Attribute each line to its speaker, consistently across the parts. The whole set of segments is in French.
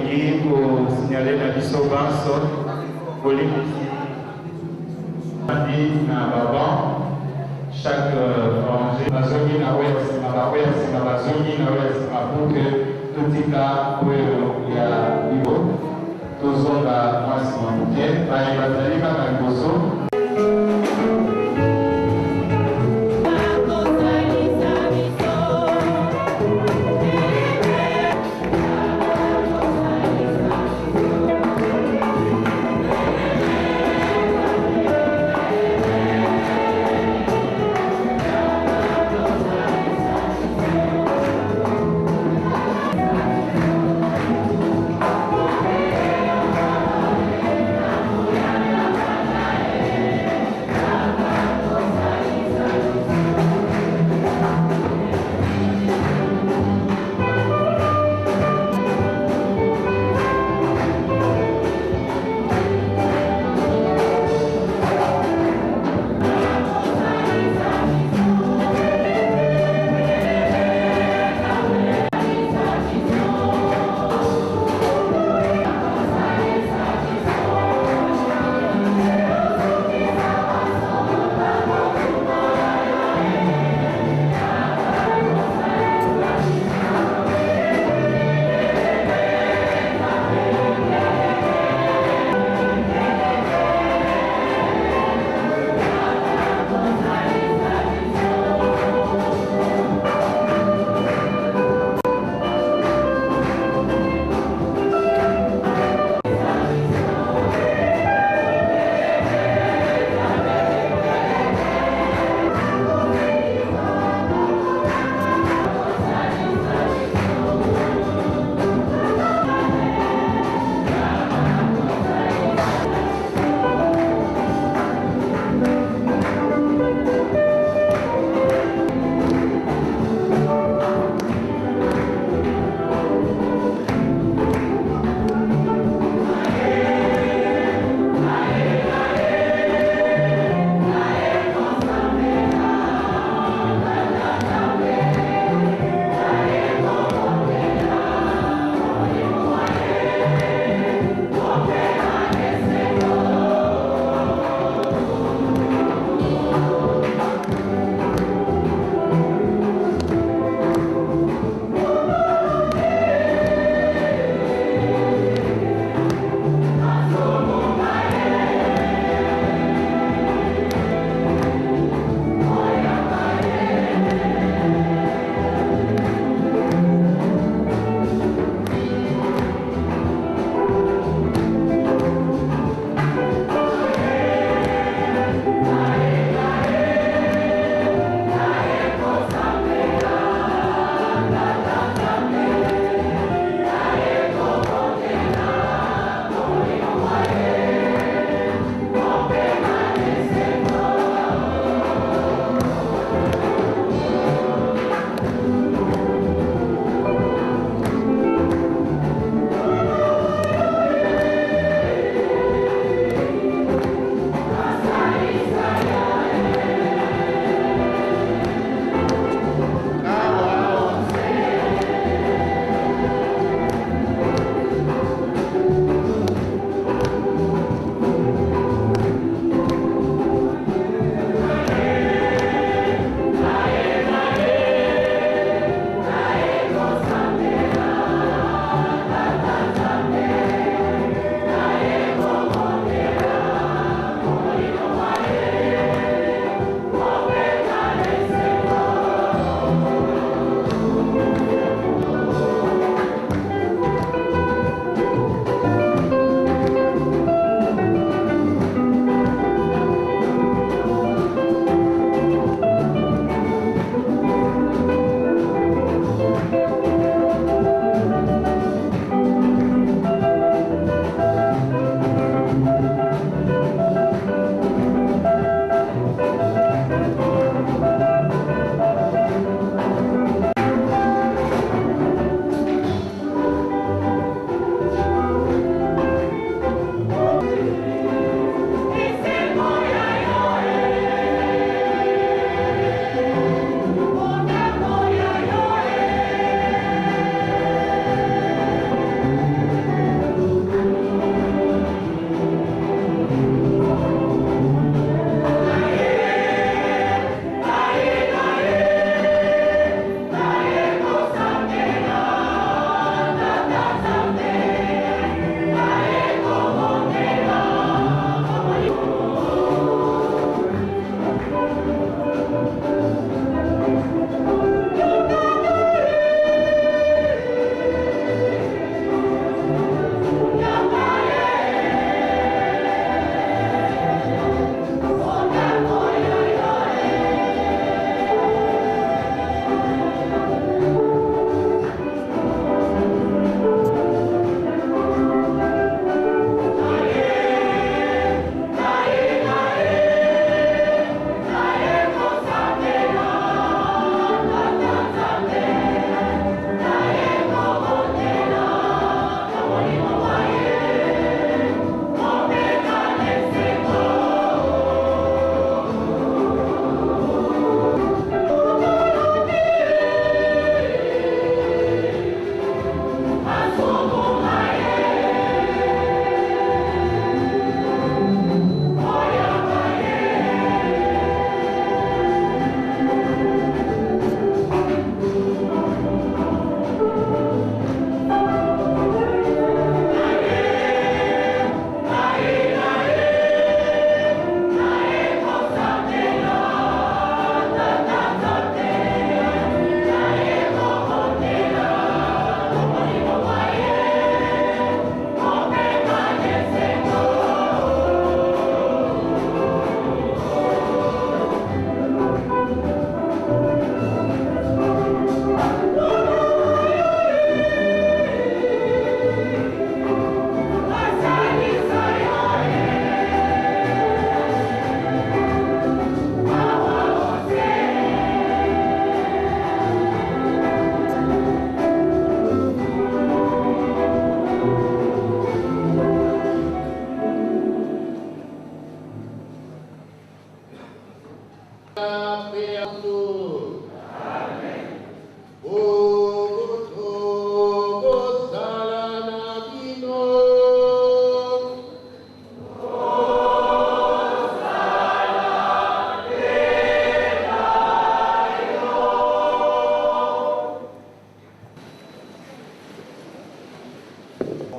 Speaker 1: Olingi pour signaler la dissolvance Olingi na baba chaque rangée bazongi na west na bawest na bazongi na west pour que tout cas ya niveau tozonga mwasi mamuke baye bazali kaka liboso.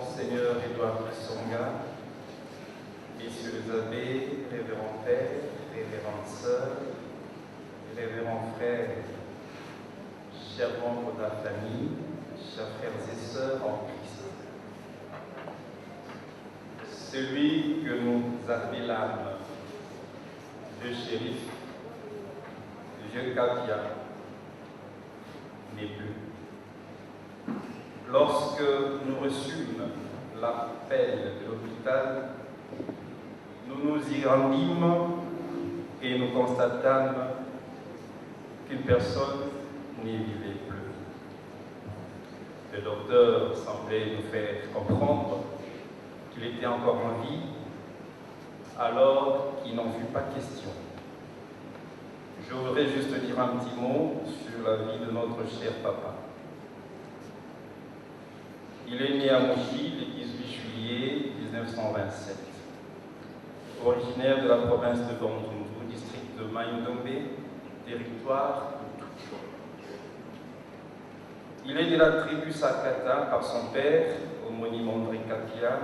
Speaker 2: Monseigneur Édouard Songa, messieurs les abbés, révérends pères, révérentes sœurs, révérends frères, chers membres de la famille, chers frères et sœurs en Christ. Celui que nous appelâmes le shérif, le vieux Kapia, n'est plus. Lorsque nous reçûmes l'appel de l'hôpital, nous nous y rendîmes et nous constatâmes qu'une personne n'y vivait plus. Le docteur semblait nous faire comprendre qu'il était encore en vie, alors qu'il n'en fut pas question. Je voudrais juste dire un petit mot sur la vie de notre cher papa. Il est né à Mouchi le 18 juillet 1927. Originaire de la province de Bandundu, district de Mayundombe, territoire de Tucho. Il est de la tribu Sakata par son père, homonyme André Kapia,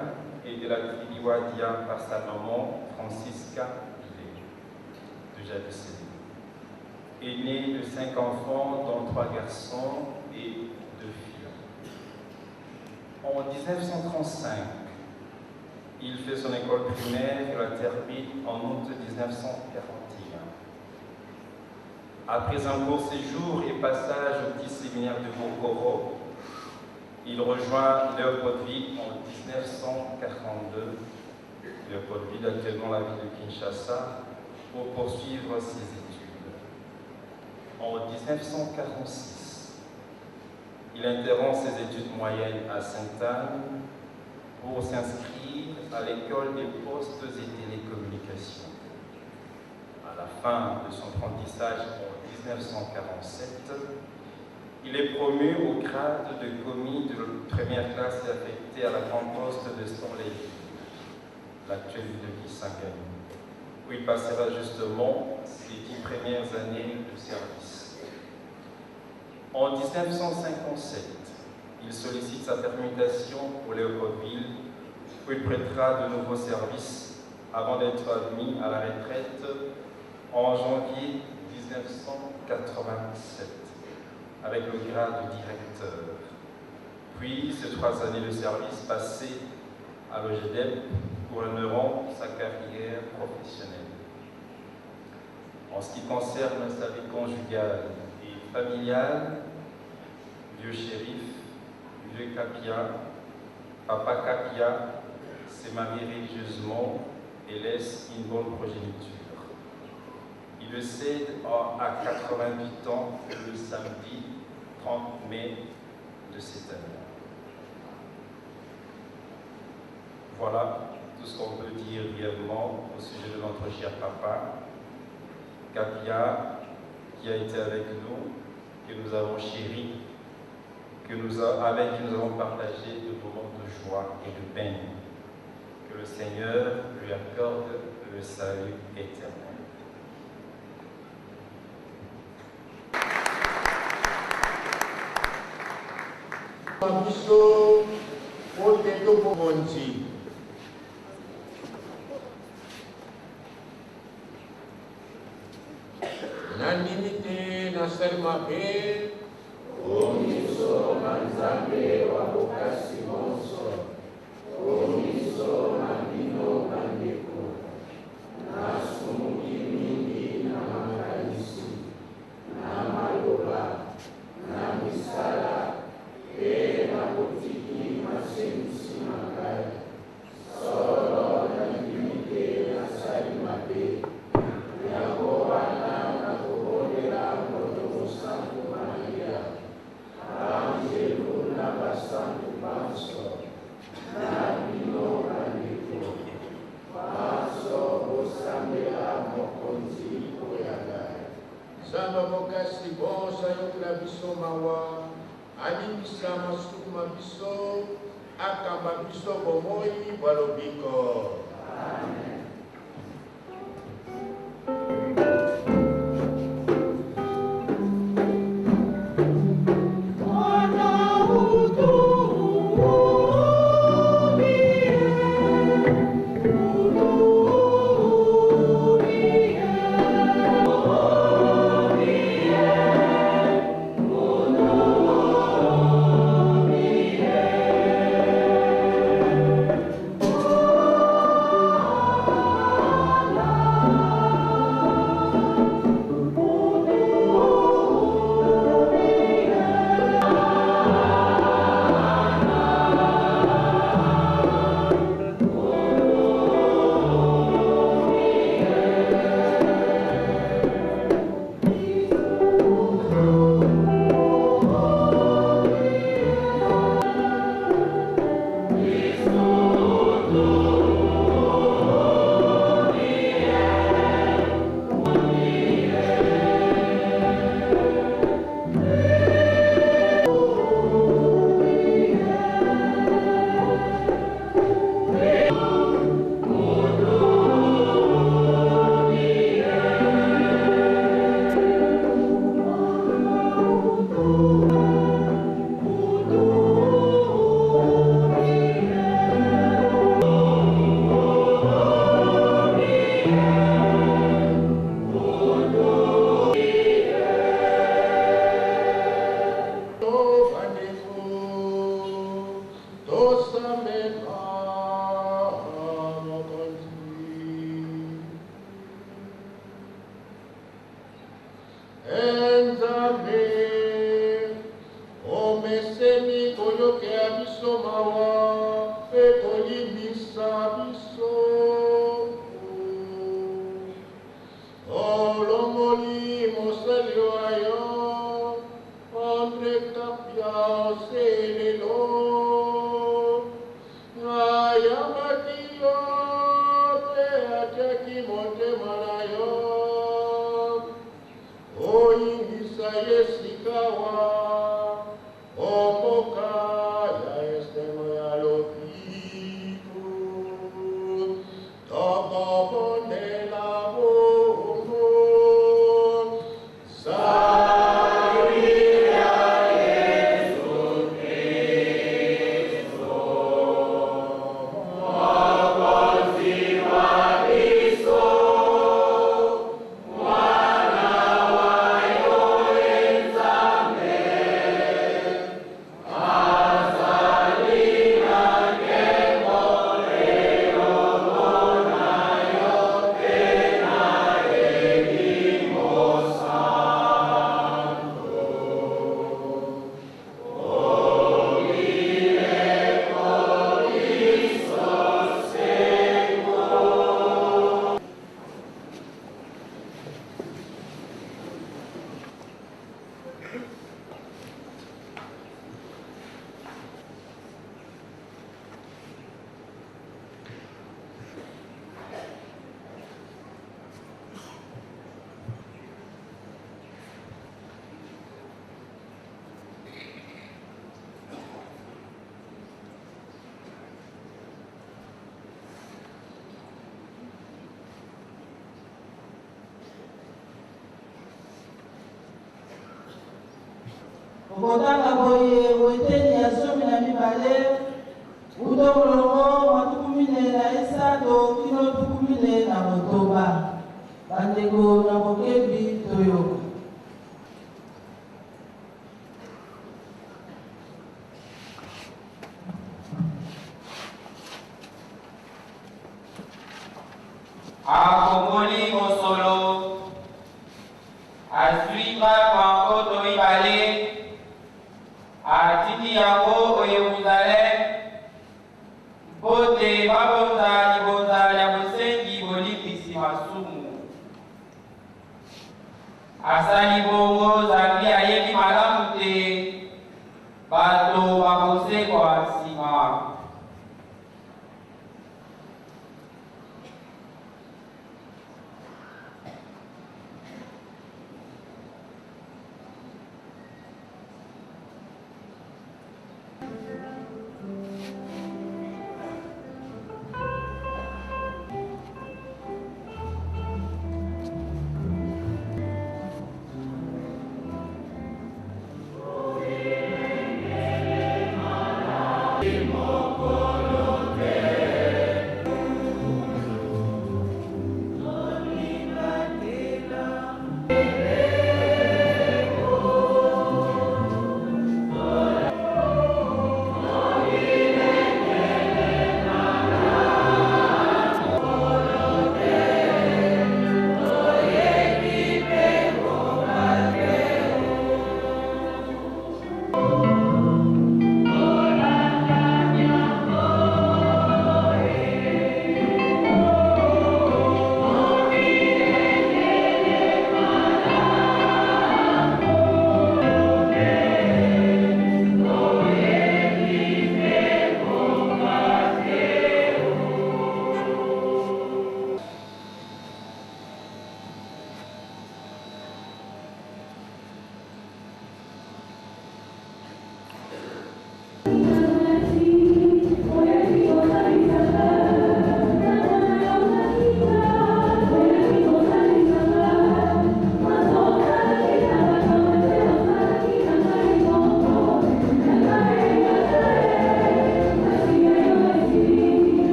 Speaker 2: et de la tribu Wadia par sa maman, Francisca Pilé, déjà décédée. Est né de 5 enfants, dont 3 garçons et 2 filles. En 1935, il fait son école primaire et la termine en août 1941. Après un court séjour et passage au petit séminaire de Bokoro, il rejoint Léopoldville en 1942. Léopoldville, actuellement la ville de Kinshasa, pour poursuivre ses études. En 1946, il interrompt ses études moyennes à Sainte-Anne pour s'inscrire à l'école des postes et télécommunications. À la fin de son apprentissage en 1947, il est promu au grade de commis de première classe et affecté à la grande poste de Storléville, l'actuelle ville de Kisangani, où il passera justement ses 10 premières années de service. En 1957, il sollicite sa permutation pour Léopoldville, où il prêtera de nouveaux services avant d'être admis à la retraite en janvier 1987, avec le grade de directeur. Puis, ces 3 années de service passées à l'OGDEP couronneront sa carrière professionnelle. En ce qui concerne sa vie conjugale et familiale, vieux shérif, vieux Kapia, papa Kapia s'est marié religieusement et laisse une bonne progéniture. Il décède à 88 ans le samedi 30 mai de cette année. Voilà tout ce qu'on peut dire brièvement au sujet de notre cher papa, Kapia, qui a été avec nous, que nous avons chéri, avec qui nous avons partagé de moments de joie et de peine. Que le Seigneur lui accorde le salut éternel.
Speaker 3: Nanimite nasarmabe Omiso manzambe wabokasi monso Omiso mandino mandeko Nasumuki mingi na makanisi Na maloba Na misala Na botiki masenisi makai Solo nanimite nasarmabe Yagoana Santo Passo, Nabino Manico, Passo, Osambela, Mokonzi, Koyagai. Samba Bokasi, Bosa, Yoklabiso Mawa, Animisa, Masuma Biso, Akamba Biso, Bomoi, Balobiko. Amen.
Speaker 4: Oh
Speaker 3: bimisa biso. Olongoli moseli wayo, Andre Kapia selelo. Ayamatiyo te ateki monte malayo. Oingisa yesikawa, omoka ya estemo ya lopiku. Toko bonde la bomo, Saria Yesu Kristo. Mwokozi wa Kristo,
Speaker 4: okotanga boye boyeteni ya 12 utomolongo matukumi na esato kino tukumi na motoba bandeko na bokebi toyoka.
Speaker 5: Akomoli mosolo aswiba kwa oto ibale atiki yango o Yerusalem bote babonza libonza ya bosengi bolimbisi masumu asali bongo zambi ayebi malamu te bato bakosekwa nsima.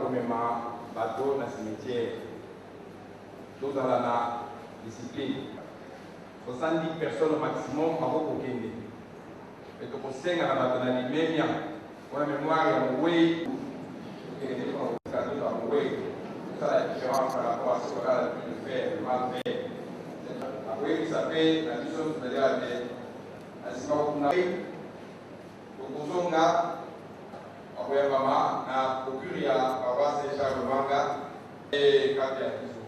Speaker 6: komema bateau na cimetière. Tozala na discipline. 70 personnes au maximum par kokende. Et tokosenga na bato na limemia pour la mémoire ya moué. Ça la différence par rapport à ce qu'on a pu faire, le mal fait. Après, ça fait la mission de la Tokozonga, après maman, na procuria, papa c'est Charles Manga, et Katia Kiso.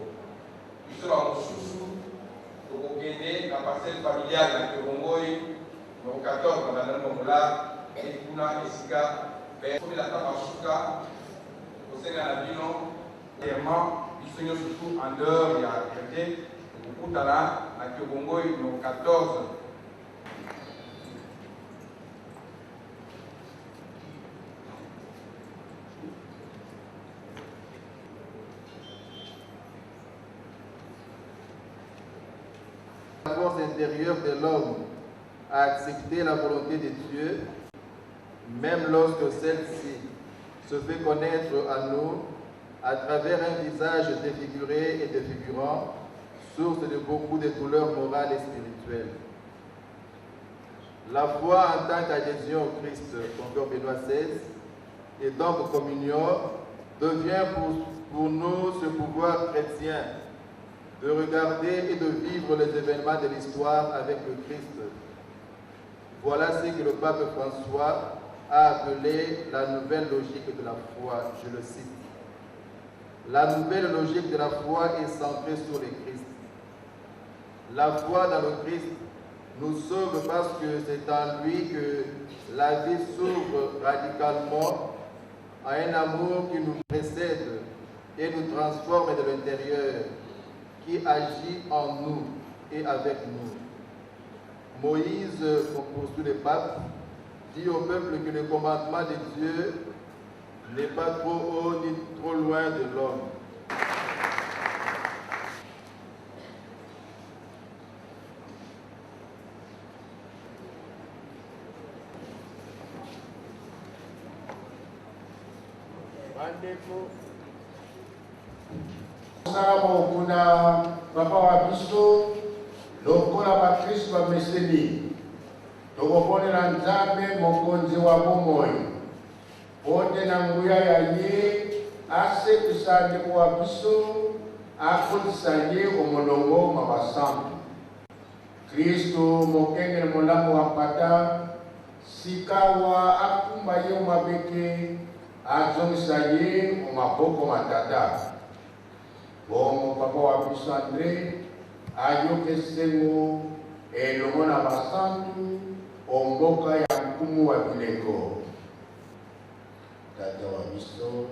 Speaker 6: Nous sommes en sous-sous, Tokokende, la parcelle familiale, la Kirongoy, le 14, on a le Momola, et Kuna, Esika, mais comme la Tamasuka, au Sénat Labino, clairement, ils sont surtout en dehors, il y a quelqu'un, beaucoup de talent, la Kirongoy, le 14.
Speaker 7: La force intérieure de l'homme à accepter la volonté de Dieu, même lorsque celle-ci se fait connaître à nous à travers un visage défiguré et défigurant, source de beaucoup de douleurs morales et spirituelles. La foi en tant qu'adhésion au Christ, encore Benoît XVI, et donc communion, devient pour nous ce pouvoir chrétien de regarder et de vivre les événements de l'histoire avec le Christ. Voilà ce que le pape François a appelé la nouvelle logique de la foi. Je le cite. La nouvelle logique de la foi est centrée sur le Christ. La foi dans le Christ nous sauve parce que c'est en lui que la vie s'ouvre radicalement à un amour qui nous précède et nous transforme de l'intérieur, qui agit en nous et avec nous. Moïse, poursuit le pape, dit au peuple que le commandement de Dieu n'est pas trop haut ni trop loin de l'homme.
Speaker 3: Kuna papa wa biso lokola bakristo bameseni tokoponela nzambe mokonzi wa bomoi pote na nguya ya ye asekisa ndeko wa biso akodisa ye omolongo mabasambu kristo mokengele molamu wa mpata sikawa akumba ye omabeke azongisa ye omaboko matata. Bon, papa wa biso André, ayokesengo elongo na basantu omboka ya nkumu wa bileko. Tata wa biso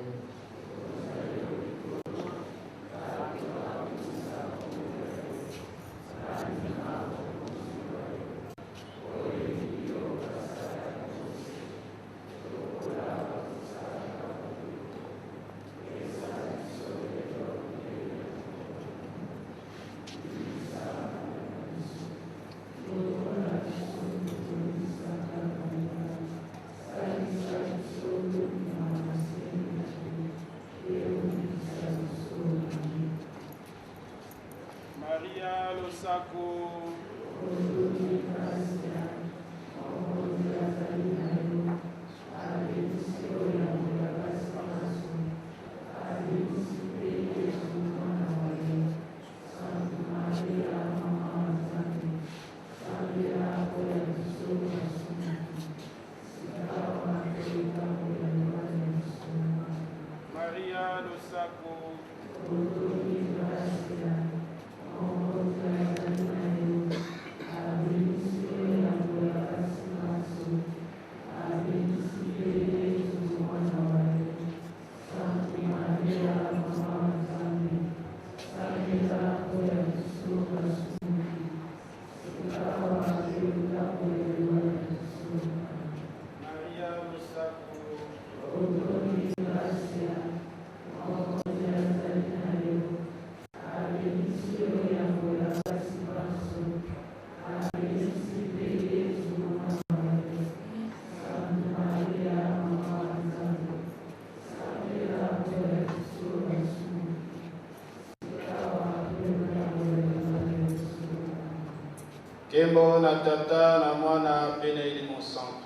Speaker 8: Kembo na Tata na Mwana pe na Elimo Santo.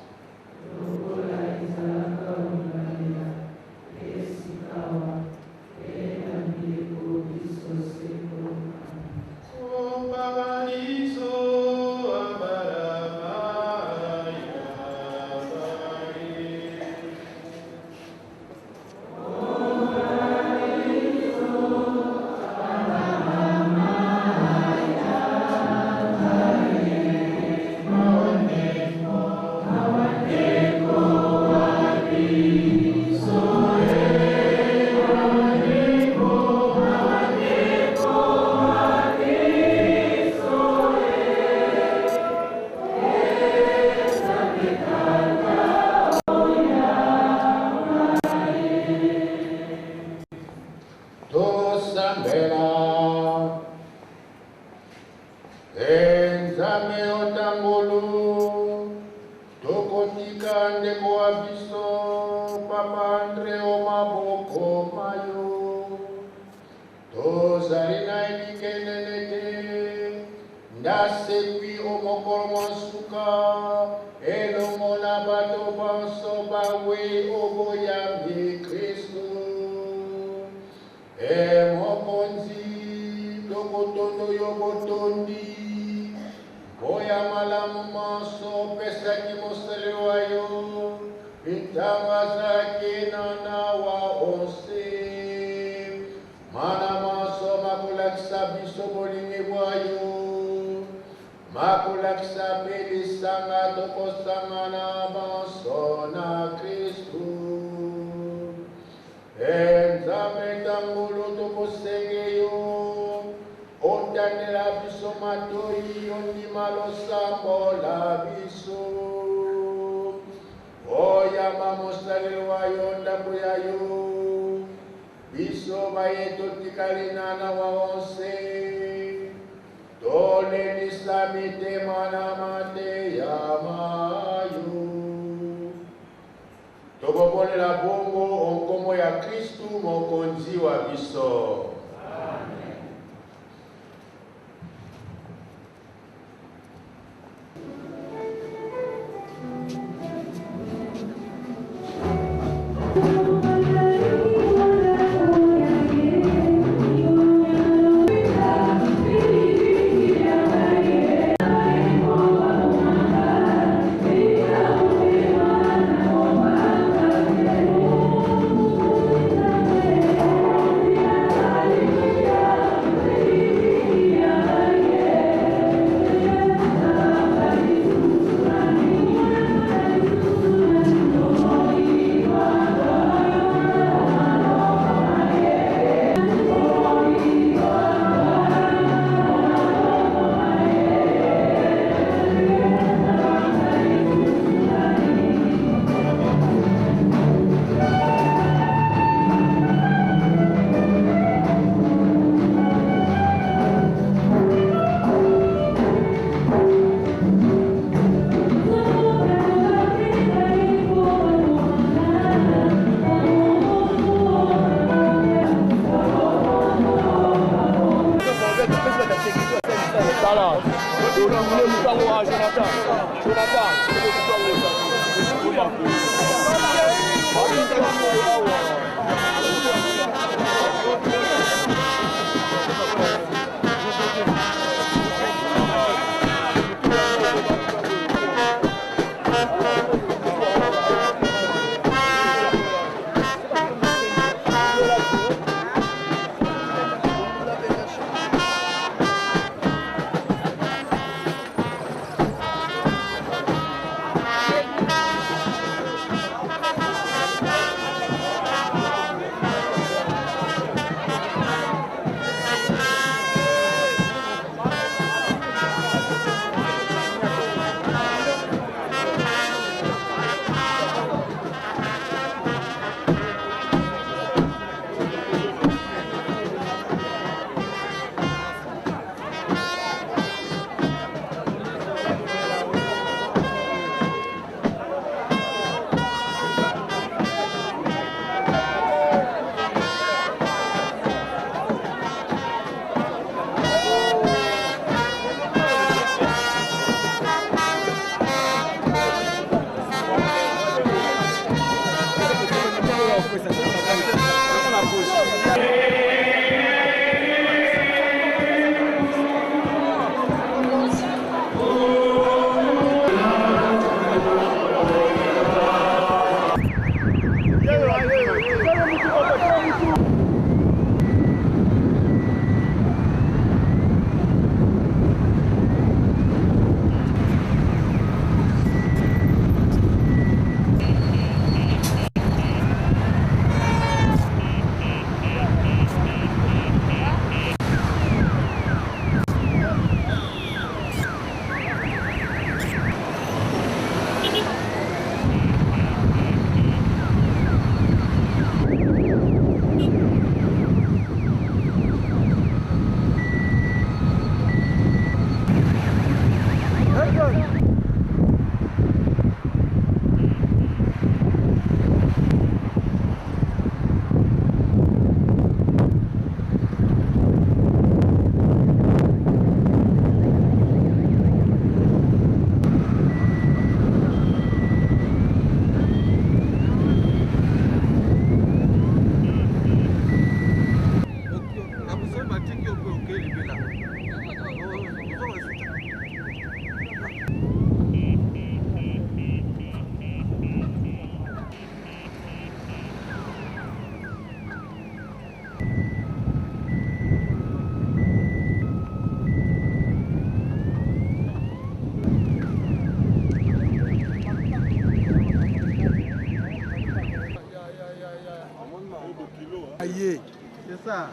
Speaker 9: Naye.
Speaker 10: C'est ça.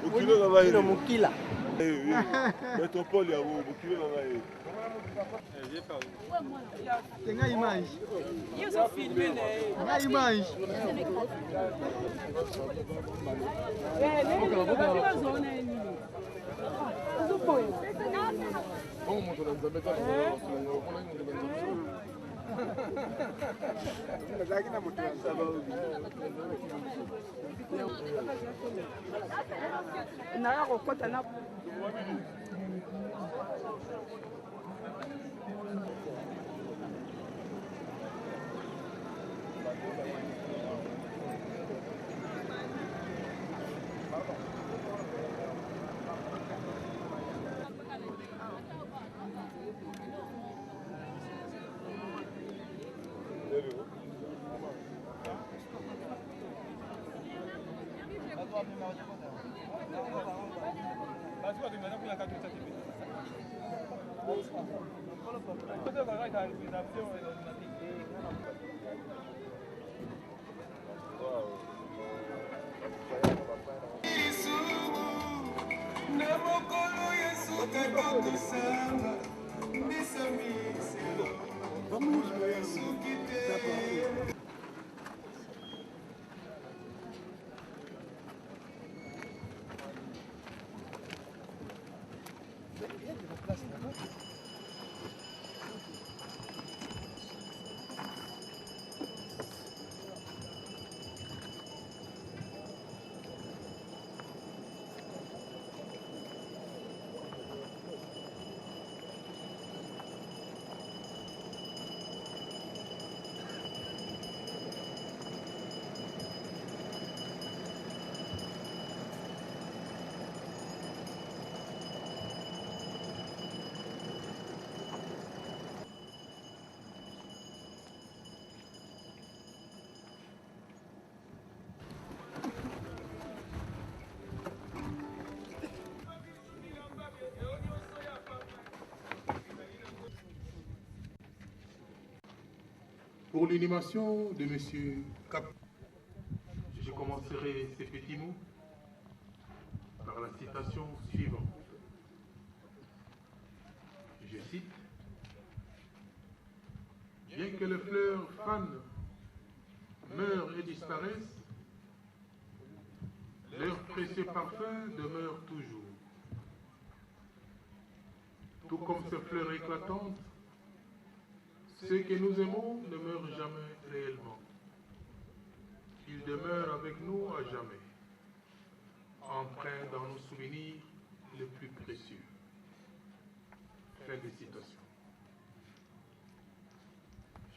Speaker 9: Bokilo na Naye.
Speaker 10: Mokila.
Speaker 9: Métropole ya Bokilo na Naye.
Speaker 10: C'est une image.
Speaker 11: Ils ont filmé
Speaker 10: une image.
Speaker 12: Pour l'animation de M. Cap, je commencerai ces petits mots par la citation suivante. Je cite: « Bien que les fleurs fanes meurent et disparaissent, leur précieux parfum demeure toujours. Tout comme ces fleurs éclatantes, ceux que nous aimons ne meurent jamais réellement. Ils demeurent avec nous à jamais, empreints dans nos souvenirs les plus précieux. » Fin de citation.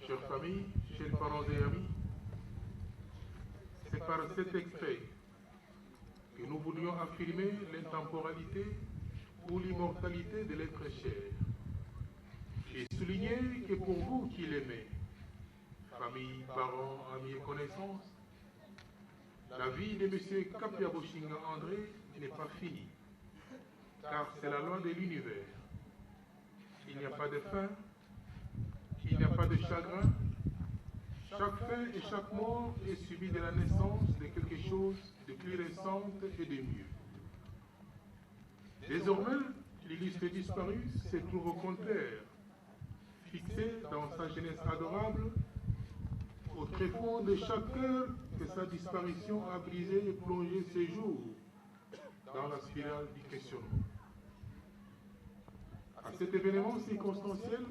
Speaker 12: Chers familles, chers parents et amis, c'est par cet extrait que nous voulions affirmer l'intemporalité ou l'immortalité de l'être cher. Et souligner que pour vous qui l'aimez, famille, parents, amis et connaissances, la vie de M. Kapia Boshinga André n'est pas finie, car c'est la loi de l'univers. Il n'y a pas de fin, il n'y a pas de chagrin. Chaque fin et chaque mort est suivie de la naissance de quelque chose de plus récent et de mieux. Désormais, l'illustre disparu se trouve au contraire, fixé dans sa jeunesse adorable, au tréfonds de chaque cœur que sa disparition a brisé et plongé ses jours dans la spirale du questionnement. À cet événement circonstanciel,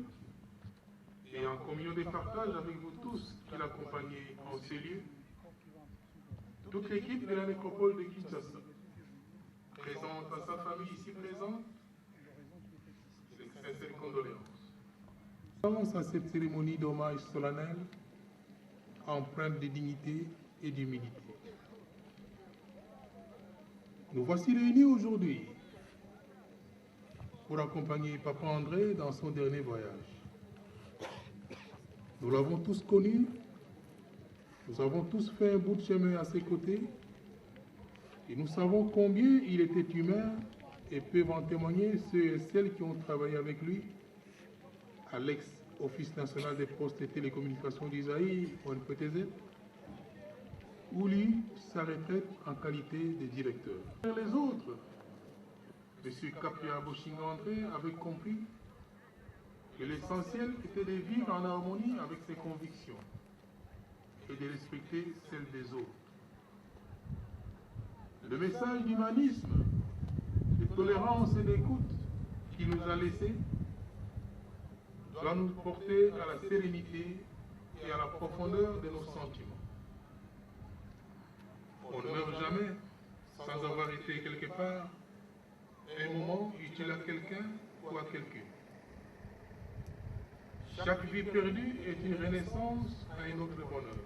Speaker 12: et en communion de partage avec vous tous qui l'accompagnez en ces lieux, toute l'équipe de la nécropole de Kinshasa présente à sa famille ici présente ses sincères condoléances. À cette cérémonie d'hommage solennel, empreinte de dignité et d'humilité. Nous voici réunis aujourd'hui pour accompagner Papa André dans son dernier voyage. Nous l'avons tous connu, nous avons tous fait un bout de chemin à ses côtés, et nous savons combien il était humain et peuvent en témoigner ceux et celles qui ont travaillé avec lui à l'ex-Office national des postes et télécommunications d'Isaïe, ONPTZ, Ouli sa retraite en qualité de directeur. Les autres, M. Kapia Boshinga-André avait compris que l'essentiel était de vivre en harmonie avec ses convictions et de respecter celles des autres. Le message d'humanisme, de tolérance et d'écoute qu'il nous a laissé doit nous porter à la sérénité et à la profondeur de nos sentiments. On ne meurt jamais sans avoir été quelque part un moment utile à quelqu'un ou à quelqu'un. Chaque vie perdue est une renaissance à un autre bonheur.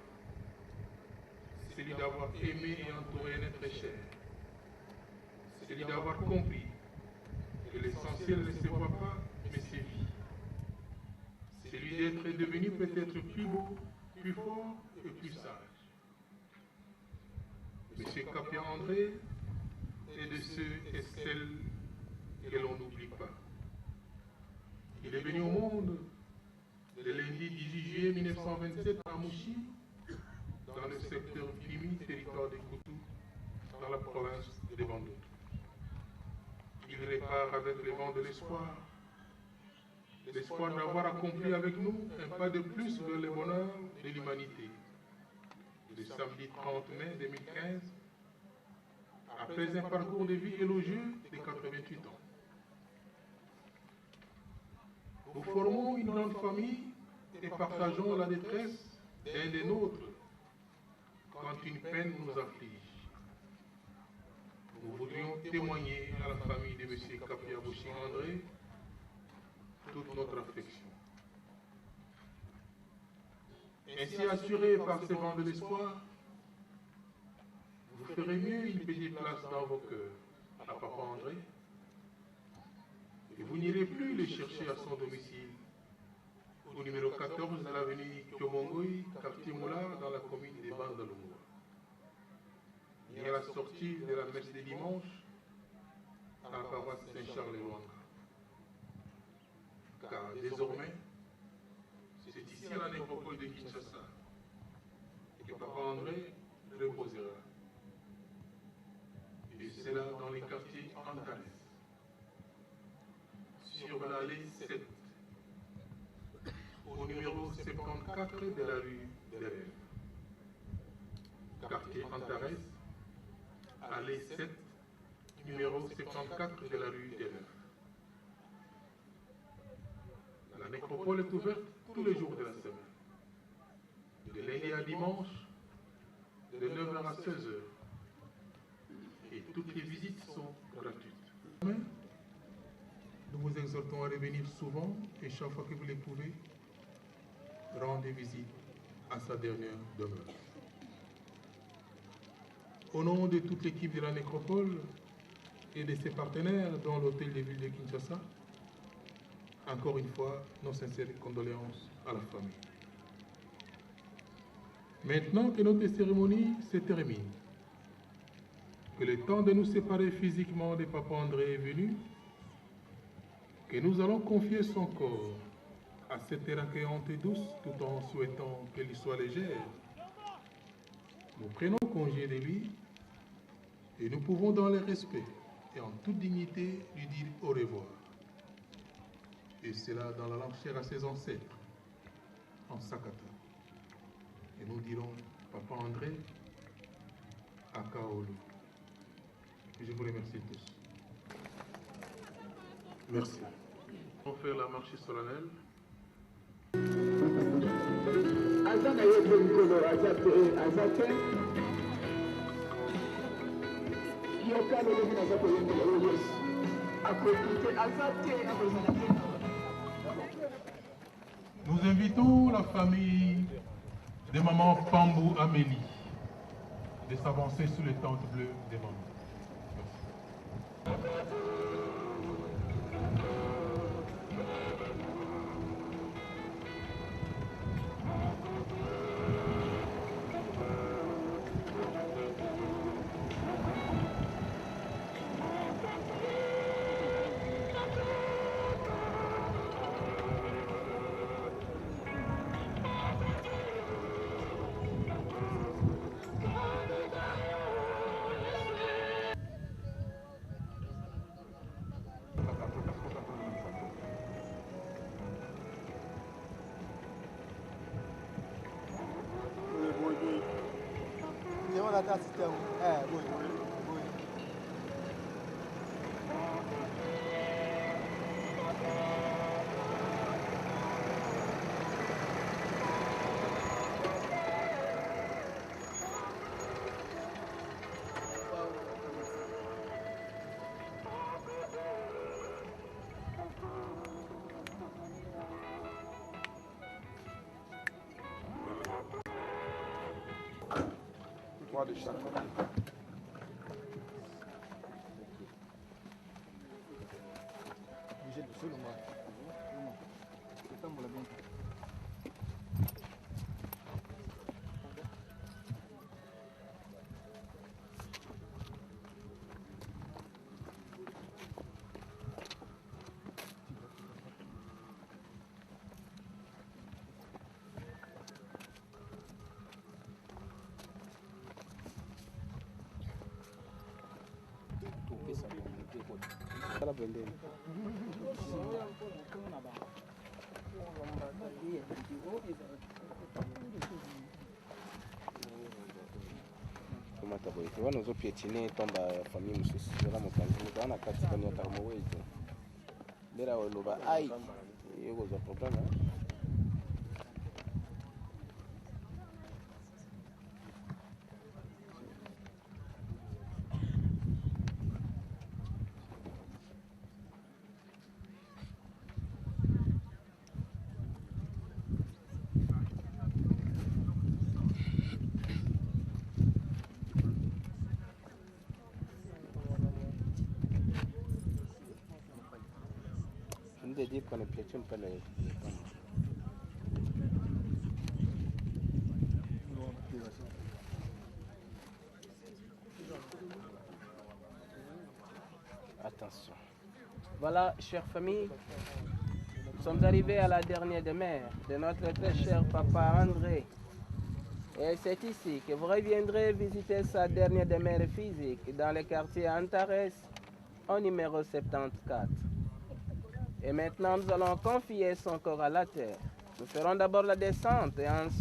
Speaker 12: Celui d'avoir aimé et entouré un être cher. Celui d'avoir compris que l'essentiel ne se voit pas, mais se vit. Celui d'être devenu peut-être plus beau, plus fort et plus sage. M. Kapia André est de ceux et celles que l'on n'oublie pas. Il est venu au monde le lundi 18 juillet 1927 à Mouchi, dans le secteur Pimi, territoire de Koutou, dans la province de Bandundu. Il répare avec le vent de l'espoir, l'espoir d'avoir accompli avec nous un pas de plus vers le bonheur de l'humanité. Le samedi 30 mai 2015, après un parcours de vie élogieux de 88 ans. Nous formons une grande famille et partageons la détresse d'un des nôtres quand une peine nous afflige. Nous voudrions témoigner à la famille de M. Kapia Boshinga-André toute notre affection. Ainsi assuré par ce vent de l'espoir, vous ferez mieux une petite place dans vos cœurs à Papa André et vous n'irez plus le chercher à son domicile au numéro 14 de l'avenue Kyomongoy, quartier Moula, dans la commune de Bandalungwa, ni à la sortie de la messe de dimanche à la paroisse Saint-Charles-Luanga. Car désormais, c'est ici à la nécropole de Kinshasa que Papa André reposera. Et c'est là dans les quartiers Antares, sur l'allée 7, au numéro 74 de la rue des Rêves. Quartier Antares, allée 7, numéro 74 de la rue des Rêves. La nécropole est ouverte tous les jours de la semaine, de lundi à dimanche, de 9h à 16h. Et toutes les visites sont gratuites. Nous vous exhortons à revenir souvent et chaque fois que vous le pouvez, rendez visite à sa dernière demeure. Au nom de toute l'équipe de la nécropole et de ses partenaires, dont l'hôtel de ville de Kinshasa, encore une fois, nos sincères condoléances à la famille. Maintenant que notre cérémonie se termine, que le temps de nous séparer physiquement de Papa André est venu, que nous allons confier son corps à cette terre accueillante et douce, tout en souhaitant qu'elle soit légère, nous prenons congé de lui et nous pouvons dans le respect et en toute dignité lui dire au revoir. Et cela dans la langue chère à ses ancêtres, en Sakata. Et nous dirons Papa André à Kaolu. Et je vous remercie tous. Merci. On va faire la marche solennelle. Nous invitons la famille de maman Pambou Amélie de s'avancer sous les tentes bleues des mamans.
Speaker 13: Merci.
Speaker 10: kata système. Oui.
Speaker 6: De chaque côté.
Speaker 13: wana ozopiétine tomba ya famille mosusu eza mopanzi moto wana kati baniaka moweito ndela oloba ai ekozwa problème. De dire qu'on est piétine pas les attention. Voilà, chère famille, nous sommes arrivés à la dernière demeure de notre très cher papa André. Et c'est ici que vous reviendrez visiter sa dernière demeure physique dans le quartier Antares, au numéro 74. Et maintenant, nous allons confier son corps à la terre. Nous ferons d'abord la descente et ensuite